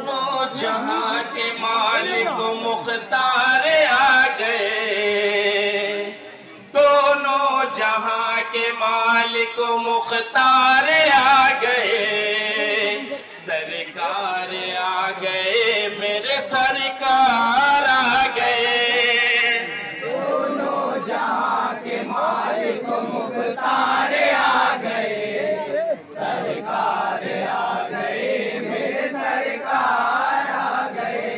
दोनों जहां के मालिक मुख्तार आ गए, दोनों जहां के मालिक मुख्तार आ गए, सरकार आ गए, मेरे सरकार आ गए। दोनों जहां के मालिक मुख्तार आ गए, सरकार आ गए, मेरे सरकार आ गए,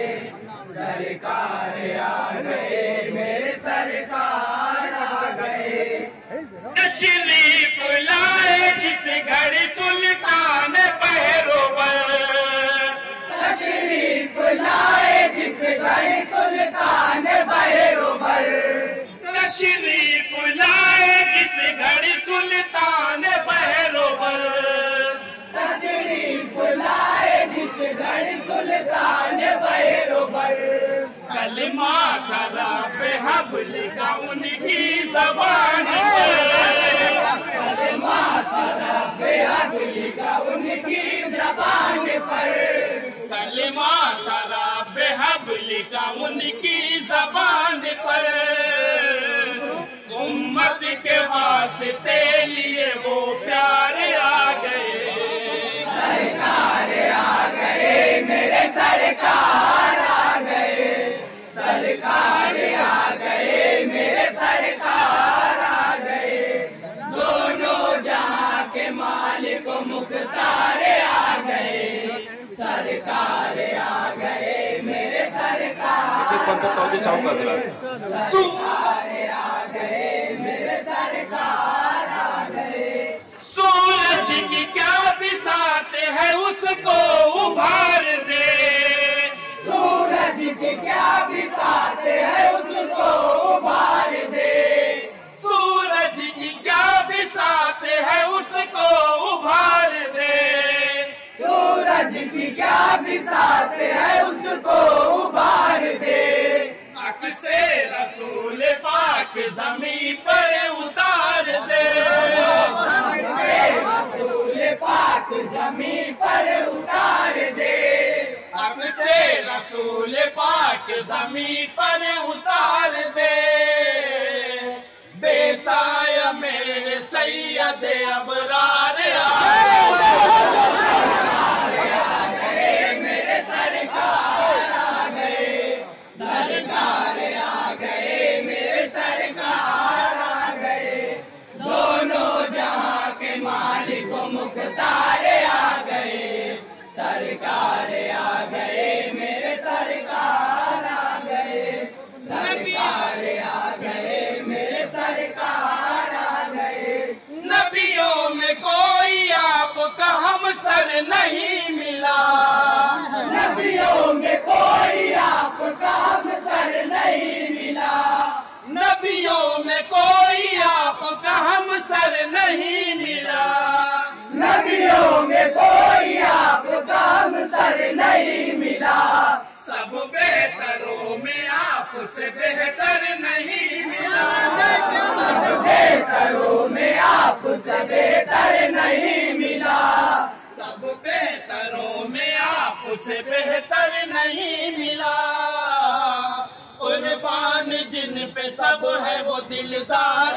सरकार आ गए, मेरे सरकार आ गए। तशरीफ लाए जिस घड़ी सुल्तान बहरोबर, तशरीफ लाए जिस घड़ी सुल्तान बहरोबर, तशरीफ लाए जिस घड़ी सुल्तान बहरोबर, तशरीफ लाए जिस घड़ी सुल्तान बहरोबर। कलमा धरा बेहबल का उनकी जबान पर, कलमा धरा बेहबल का उनकी जबान पर, कलमा धरा बेहबल का उनकी जबान पर। उम्मत के वास्ते लिए वो प्यार आ गए, सरकार आ गए, मेरे सरकार आ गए, सरकार आ गए, मेरे सरकार आ गए। दोनों जहां के मालिक मुख्तार आ गए, सरकार आ गए, मेरे सरकार आ गए, मेरे सरकार आ गए। सूरज की क्या बिसात है उसको उभार दे, सूरज की क्या बिसात है उसको उभार दे, सूरज की क्या बिसात है उसको उभार दे, सूरज की क्या बिसात है उसको उभार दे। अक से रसूल पाक जमीन पर उतार दे, रसूल पाक जमीन पर उतार दे, अक से रसूल पाक जमीन पर उतार दे। बेसाया मेरे सैयद अबरार आ गए, मेरे सरकार आ गए, सरकार आ गए, मेरे सरकार आ गए। दोनों जहां के मालिक मुख्तार आ गए, सरकार आ गए, मेरे सरकार आ गए, सरकार आ गए, मेरे सरकार आ गए। नबियों में कोई आपका हमसर नहीं मिला, नबियों में कोई आपका हमसर नहीं मिला, नबियों में कोई आपका हमसर नहीं मिला। नबियों में कोई आपका हमसर नहीं मिला। सब बेहतरों में आपसे बेहतर नहीं मिला, सब बेहतरों में आपसे बेहतर नहीं मिला, सब बेहतरों में आपसे बेहतर नहीं मिला। कुर्बान जिन पे सब है वो दिलदार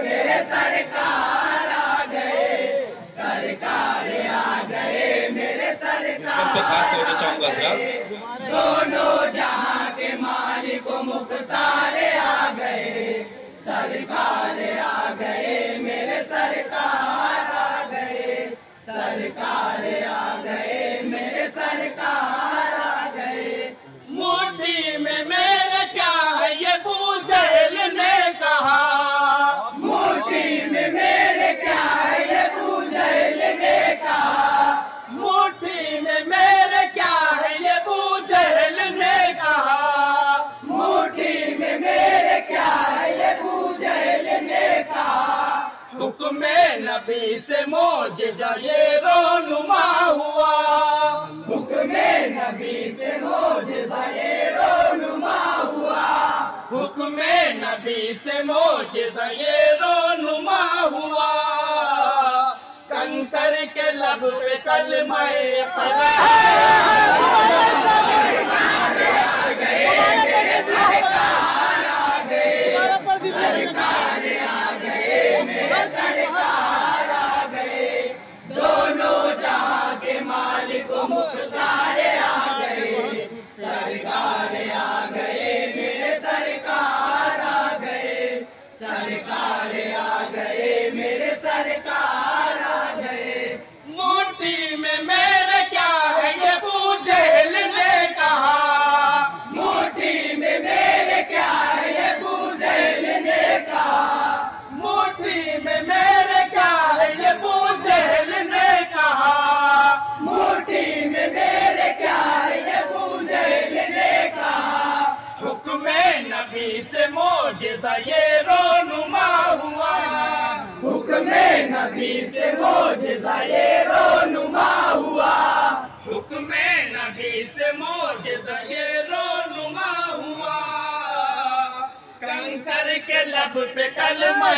मेरे सरकार आ गए, सरकार आ गए, मेरे सरकार आ गए। दोनों जहां के मालिक मुख्तार आ गए, सरकार आ गए, मेरे सरकार आ गए, सरकार आ गए, मेरे सरकार आ गए। मुट्ठी में मेरे क्या है ये बूझल ने कहा, मुट्ठी में मेरे क्या है ये बूझल ने कहा, मुट्ठी में मेरे क्या है ये बूझल ने कहा, मुट्ठी में मेरे क्या है ये बूझल ने कहा। हुक्म नबी से मोजिज़ा ये रोनुमा हुआ, हुक्म नबी से मोजिज़ा ये रोनुमा हुआ, हुक्म नबी से मोजिज़ा ये रोनुमा हुआ। कंकर के लब पे कलमा दोनों जहां के मालिक मुख्तार आ गए, सरकार आ गए, मेरे सरकार आ गए, सरकार आ गए, मेरे सरकार आ गए। मुट्ठी में मेरे क्या है ये अबू जहल ने कहा, मुट्ठी में मेरे क्या है ये अबू जहल ने कहा, मुट्ठी में मेरे क्या है ये अबू जहल ने कहा, मुट्ठी में मेरे क्या है ये अबू जहल ने कहा। हुक्म नबी से मोजिज़ा ये रोनुमा हुआ, हुक्म नबी से मोजिज़ा ये रोनुमा हुआ, हुक्म नबी से मोजिज़ा ये रोनुमा हुआ। कंकर के लब पे कलमा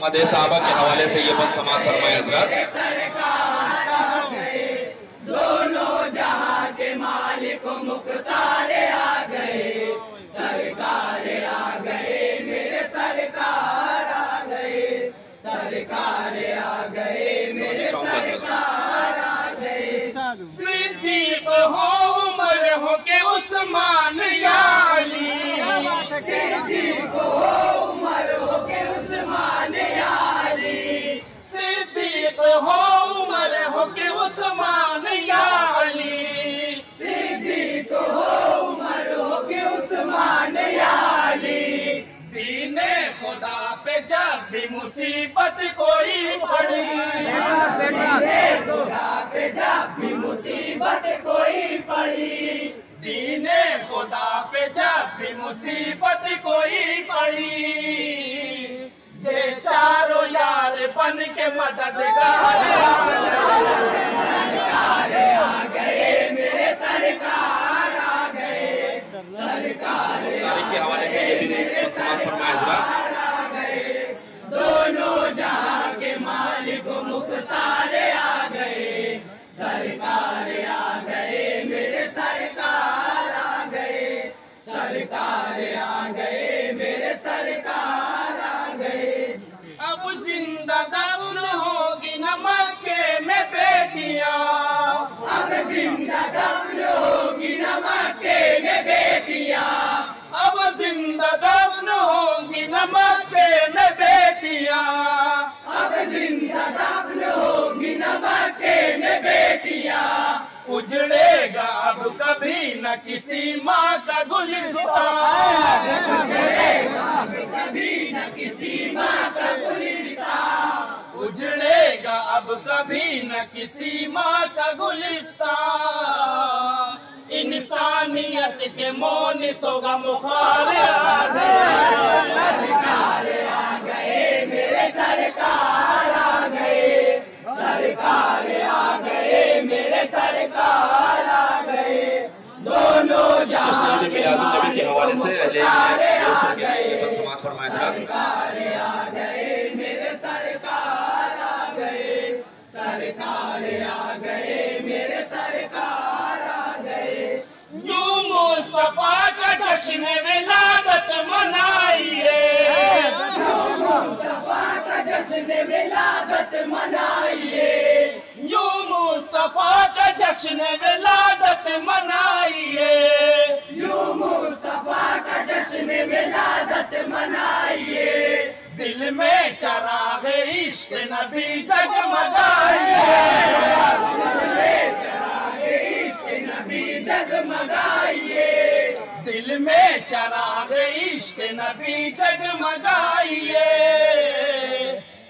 मदे साहबा के हवाले से ये बंद समाप्त फरमाए हज़रत। सरकार आ गए, दोनों जहां के मालिक मुख्तार आ गए, सरकार आ गए, मेरे सरकार आ गए, सरकार आ गए, मेरे सरकार आ गए। सिद्दीक हो उमर हो के उस्मान या अली, सिद्दीक हो उमर हो के उस्मान या अली, सिद्दीक हो उमर हो के उस्मान या अली, सिद्दीक हो उमर हो के उस्मान या अली। दीने खुदा पे जब भी मुसीबत कोई पड़ी, खुदा पे जब भी मुसीबत कोई पड़ी, दीने खुदा पे जब भी मुसीबत कोई पड़ी, ये चारों यार बन के मददगार सरकार आ गए, मेरे सरकार आ गए, सरकार तारीख के हवाले से ये भी बंद समाप्त फरमाए हज़रत। आ गए, दोनों जहां के मालिक मुख्तार आ गए, सरकार आ गए, मेरे सरकार आ गए, सरकार आ गए, मेरे सरकार आ गए। अब जिंदा दफन होगी न मक्के में बेटियां, अब जिंदा दफन होगी न मक्के में बेटियां, अब जिंदा दफन होगी न मक्के में बेटियां, अब जिंदा दफन होगी न मक्के में बेटियां। उजड़ेगा अब कभी न किसी माँ का गुलिस्तान, अब कभी न किसी माँ का गुलिस्तान, उजड़ेगा अब कभी न किसी माँ का गुलिस्तान। इंसानियत के मोनिसों का मुखार आ गए, सरकार आ गए, मेरे सरकार आ गए, सरकार आ गए, मेरे सरकार आ गए, दोनों जहां जश्न मिलादुन नबी के हवाले से ये बंद समाप्त फरमाए हज़रत। सरकार आ गए, मेरे सरकार आ गए, सरकार आ गए, मेरे सरकार आ गए। यूं मुस्तफा का जश्न विलादत मनाइए, मुस्तफा का जश्न विलादत मनाइए, यूं मुस्तफा का जश्न विलादत मनाइए, यूं मुस्तफा का जश्न विलादत मनाइए। दिल में चराग इश्क नबी जगमगाइए, इश्क नबी जगमगाइए, दिल में चराग इश्क नबी जगमगाइए।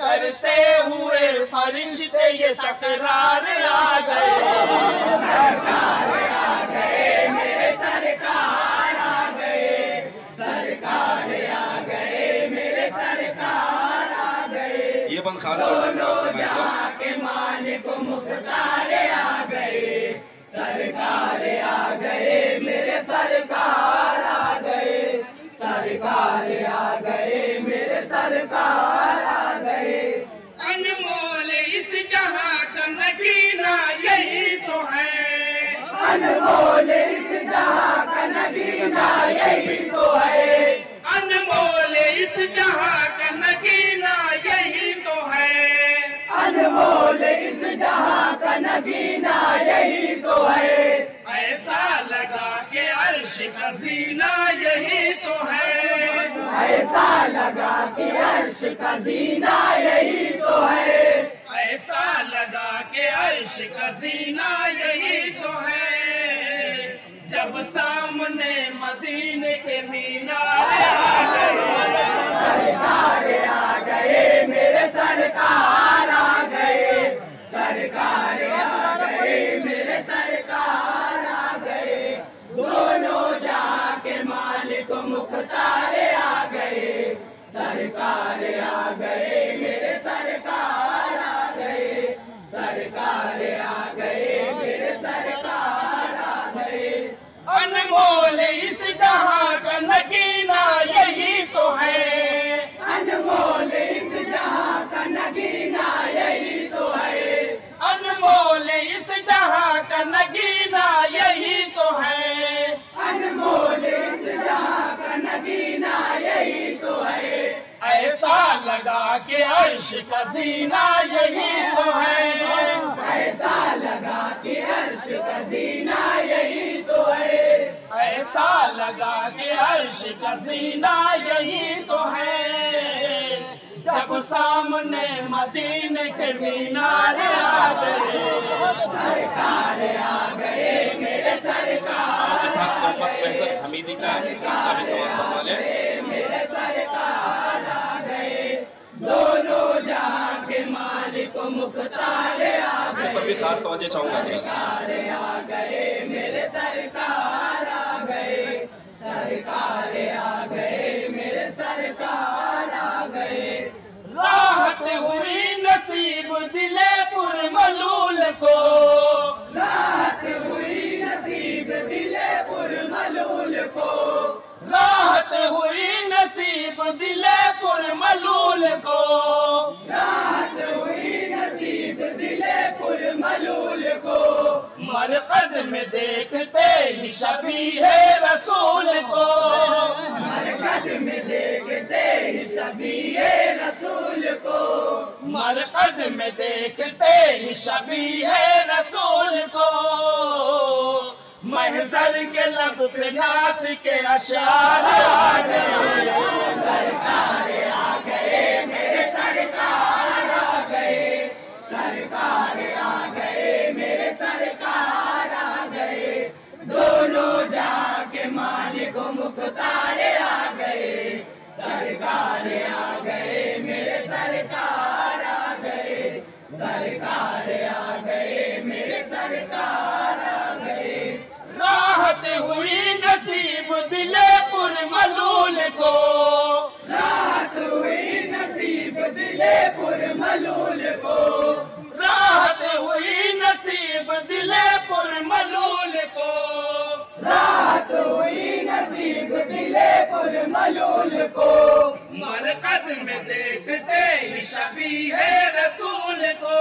करते हुए फरिश्ते ये तकरार आ गए, सरकार आ गए, मेरे सरकार आ गए, सरकार आ गए, मेरे सरकार आ गए। ये बंद खास दोनों जहां के मालिक मुख्तार आ गए, सरकार आ गए, मेरे सरकार आ गए, सरकार अनमोल इस जहां का नगीना यही तो है, अनमोल इस जहां का नगीना यही तो है, अनमोल इस जहां का नगीना यही तो है। ऐसा लगा के अर्श का जीना यही तो है, ऐसा लगा कि अर्श का जीना यही तो है, ऐसा लगा के अर्श का जीना यही तो है। जब सामने मदीने के मीनार आ गए, सरकार आ गए मेरे सरकार आ गए, सरकार आ गए मेरे सरकार आ गए, दोनों जहां के मालिक मुख्तार आ गए, सरकार आ गए मेरे सरकार आ गए, सरकार आ गए मेरे सरकार आ गए। अनमोल इस जहां का नगीना यही तो है, अनमोल इस जहां का नगीना यही तो है, अनमोल इस जहां का नगीना यही तो है, अनमोल इस जहां का नगीना यही तो है। ऐसा लगा के अर्श का जीना यही तो है, ऐसा लगा कि अर्श का जीना यही तो है, ऐसा लगा कि अर्श का जीना यही तो है। जब सामने मदीने के मीनार आ गए, सरकार आ गए मेरे सरकार आ गए, हमीदी का काफी सवाल बनवा लें। मेरे सरकार आ गए, दोनों जहां के मालिक मुख्तार आ गए, पर भी खास तवज्जो चाहूंगा। सरकार आ गए मेरे सरकार आ गए, सरकार आ गए मेरे सरकार आ गए। राहत हुई नसीब दिले पुर मलूल को, राहत हुई नसीब दिले पुर मलूल को, राहत हुई नसीब दिले पुर मलूल को, राहत हुई नसीब दिले पुर मलूल को, मरकद में देखते ही शबीहे रसूल को, मरकद में देखते ही शबीहे रसूल को, मरकद में देखते ही शबीहे रसूल को, महजर के लब पे नात के अशार आ गए, सरकार आ गए मेरे सरकार आ गए, सरकार आ गए मेरे सरकार आ गए, दोनों जहां के मालिक मुख्तार आ गए, सरकार आ गए मेरे सरकार आ गए, सरकार आ गए मेरे सरकार आ गए। राहत हुई नसीब दिले पुर मलूल को, राहत हुई नसीब दिले पुर मलूल को, राहत हुई नसीब दिले पुर मलूल को, राहत हुई नसीब दिले पुर मलूल को, मरकद में देखते ही शबीहे रसूल को,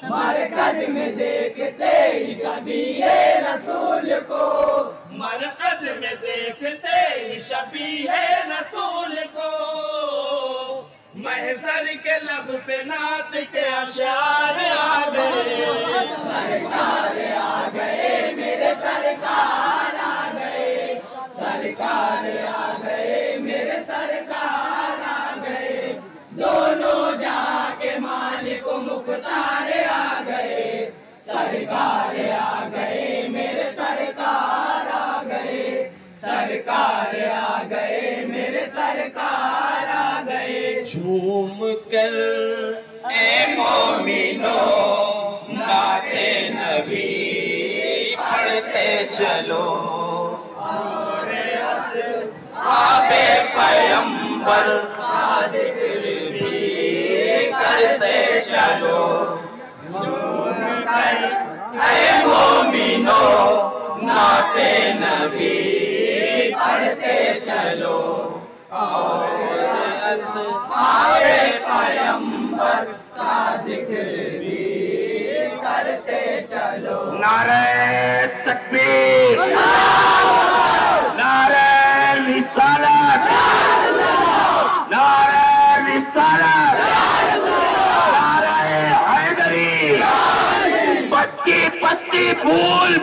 मरकद में देखते ही शबीहे रसूल को, मरकद में देखते ही शबीहे रसूल को, महजर के लब पे नात के अशार आ गए, सरकार आ गए मेरे सरकार आ गए, सरकार आ गए मेरे सरकार आ गए, दोनों जहां के मालिक मुख्तार आ गए, सरकार आ गए मेरे सरकार आ गए, सरकार आ गए मेरे सरकार आ गए। झूम कर ए मोमिनो नाते नबी पढ़ते चलो, और आबे पैगंबर का जिक्र भी करते चलो। झूम कर ए मोमिनो नाते नबी पढ़ते चलो, और आबे पैगंबर का जिक्र भी करते चलो। नारे तकबीर, नारे रिसालत, नारे रिसालत, नारे हैदरी, पत्ती पत्ती फूल